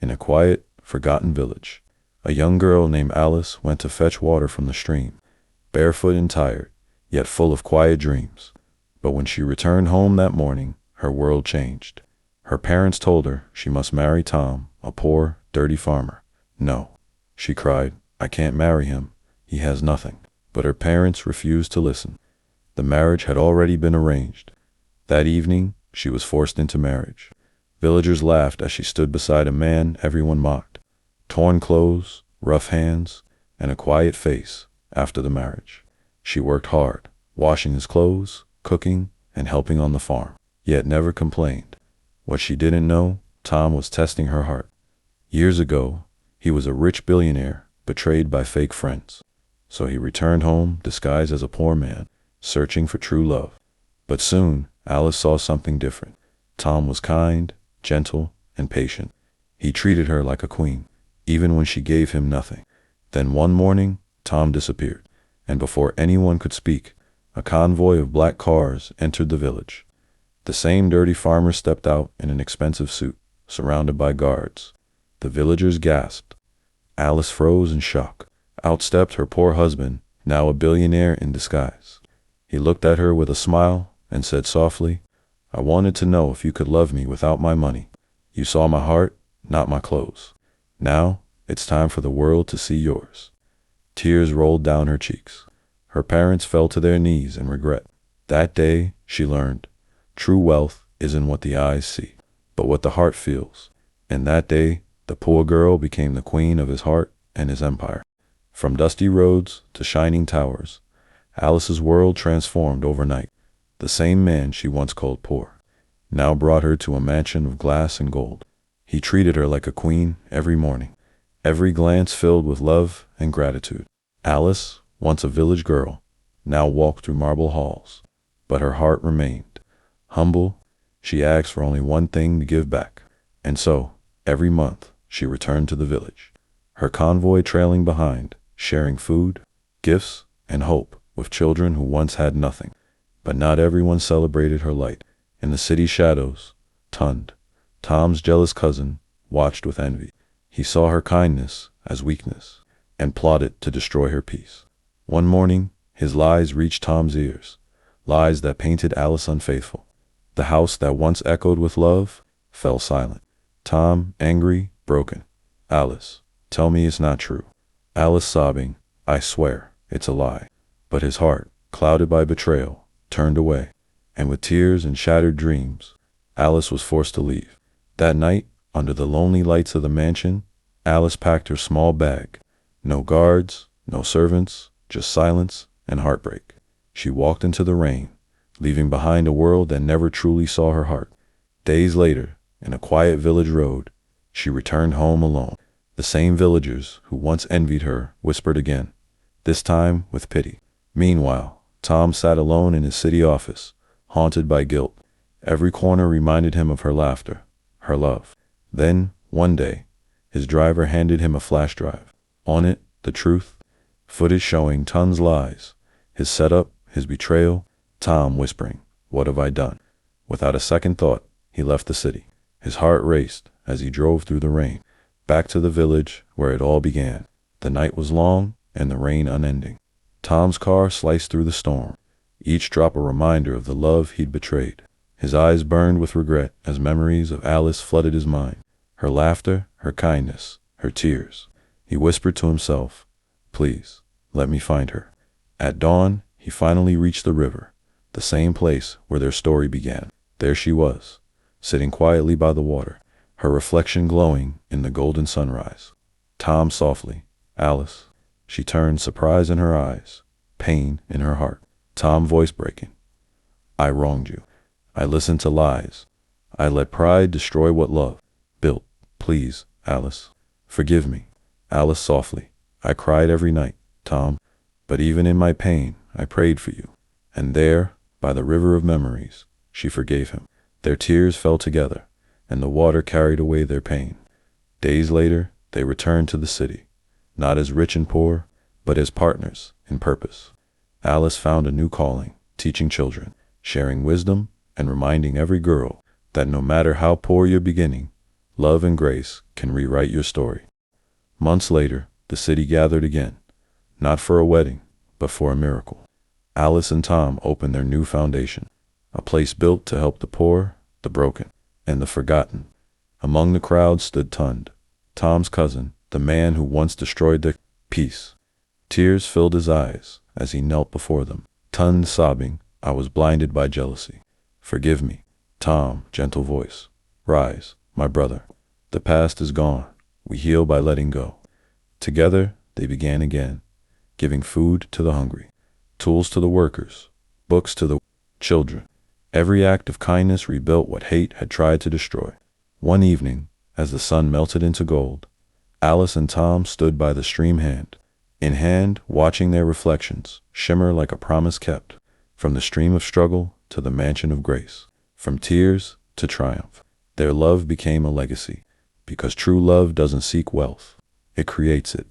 In a quiet, forgotten village, a young girl named Alice went to fetch water from the stream, barefoot and tired, yet full of quiet dreams. But when she returned home that morning, her world changed. Her parents told her she must marry Tom, a poor, dirty farmer. "No," she cried, "I can't marry him. He has nothing." But her parents refused to listen. The marriage had already been arranged. That evening, she was forced into marriage. Villagers laughed as she stood beside a man everyone mocked. Torn clothes, rough hands, and a quiet face after the marriage. She worked hard, washing his clothes, cooking, and helping on the farm, yet never complained. What she didn't know, Tom was testing her heart. Years ago, he was a rich billionaire betrayed by fake friends. So he returned home disguised as a poor man, searching for true love. But soon, Alice saw something different. Tom was kind, gentle, and patient. He treated her like a queen, even when she gave him nothing. Then one morning, Tom disappeared, and before anyone could speak, a convoy of black cars entered the village. The same dirty farmer stepped out in an expensive suit, surrounded by guards. The villagers gasped. Alice froze in shock. Out stepped her poor husband, now a billionaire in disguise. He looked at her with a smile and said softly, "I wanted to know if you could love me without my money. You saw my heart, not my clothes. Now, it's time for the world to see yours." Tears rolled down her cheeks. Her parents fell to their knees in regret. That day, she learned, true wealth isn't what the eyes see, but what the heart feels. And that day, the poor girl became the queen of his heart and his empire. From dusty roads to shining towers, Alice's world transformed overnight. The same man she once called poor now brought her to a mansion of glass and gold. He treated her like a queen every morning, every glance filled with love and gratitude. Alice, once a village girl, now walked through marble halls, but her heart remained humble. She asked for only one thing to give back. And so, every month, she returned to the village, her convoy trailing behind, sharing food, gifts, and hope with children who once had nothing. But not everyone celebrated her light. In the city shadows, Tund, Tom's jealous cousin, watched with envy. He saw her kindness as weakness and plotted to destroy her peace. One morning, his lies reached Tom's ears, lies that painted Alice unfaithful. The house that once echoed with love fell silent. Tom, angry, broken. "Alice, tell me it's not true." Alice sobbing, "I swear, it's a lie." But his heart, clouded by betrayal, turned away, and with tears and shattered dreams, Alice was forced to leave. That night, under the lonely lights of the mansion, Alice packed her small bag. No guards, no servants, just silence and heartbreak. She walked into the rain, leaving behind a world that never truly saw her heart. Days later, in a quiet village road, she returned home alone. The same villagers who once envied her whispered again, this time with pity. Meanwhile, Tom sat alone in his city office, haunted by guilt. Every corner reminded him of her laughter, her love. Then, one day, his driver handed him a flash drive. On it, the truth, footage showing Tund's lies, his setup, his betrayal. Tom whispering, "What have I done?" Without a second thought, he left the city. His heart raced as he drove through the rain, back to the village where it all began. The night was long and the rain unending. Tom's car sliced through the storm, each drop a reminder of the love he'd betrayed. His eyes burned with regret as memories of Alice flooded his mind. Her laughter, her kindness, her tears. He whispered to himself, "Please, let me find her." At dawn, he finally reached the river, the same place where their story began. There she was, sitting quietly by the water, her reflection glowing in the golden sunrise. Tom softly, "Alice." She turned, surprise in her eyes, pain in her heart. Tom voice breaking, "I wronged you. I listened to lies. I let pride destroy what love built. Please, Alice, forgive me." Alice softly, "I cried every night, Tom, but even in my pain, I prayed for you." And there, by the river of memories, she forgave him. Their tears fell together, and the water carried away their pain. Days later, they returned to the city, not as rich and poor, but as partners in purpose. Alice found a new calling, teaching children, sharing wisdom, and reminding every girl that no matter how poor your beginning, love and grace can rewrite your story. Months later, the city gathered again, not for a wedding, but for a miracle. Alice and Tom opened their new foundation, a place built to help the poor, the broken, and the forgotten. Among the crowd stood Tund, Tom's cousin, the man who once destroyed their peace. Tears filled his eyes as he knelt before them. Tund sobbing, "I was blinded by jealousy. Forgive me." Tom, gentle voice, "Rise, my brother. The past is gone. We heal by letting go." Together, they began again, giving food to the hungry, tools to the workers, books to the children. Every act of kindness rebuilt what hate had tried to destroy. One evening, as the sun melted into gold, Alice and Tom stood by the stream hand in hand, watching their reflections shimmer like a promise kept, from the stream of struggle to the mansion of grace, from tears to triumph. Their love became a legacy, because true love doesn't seek wealth, it creates it.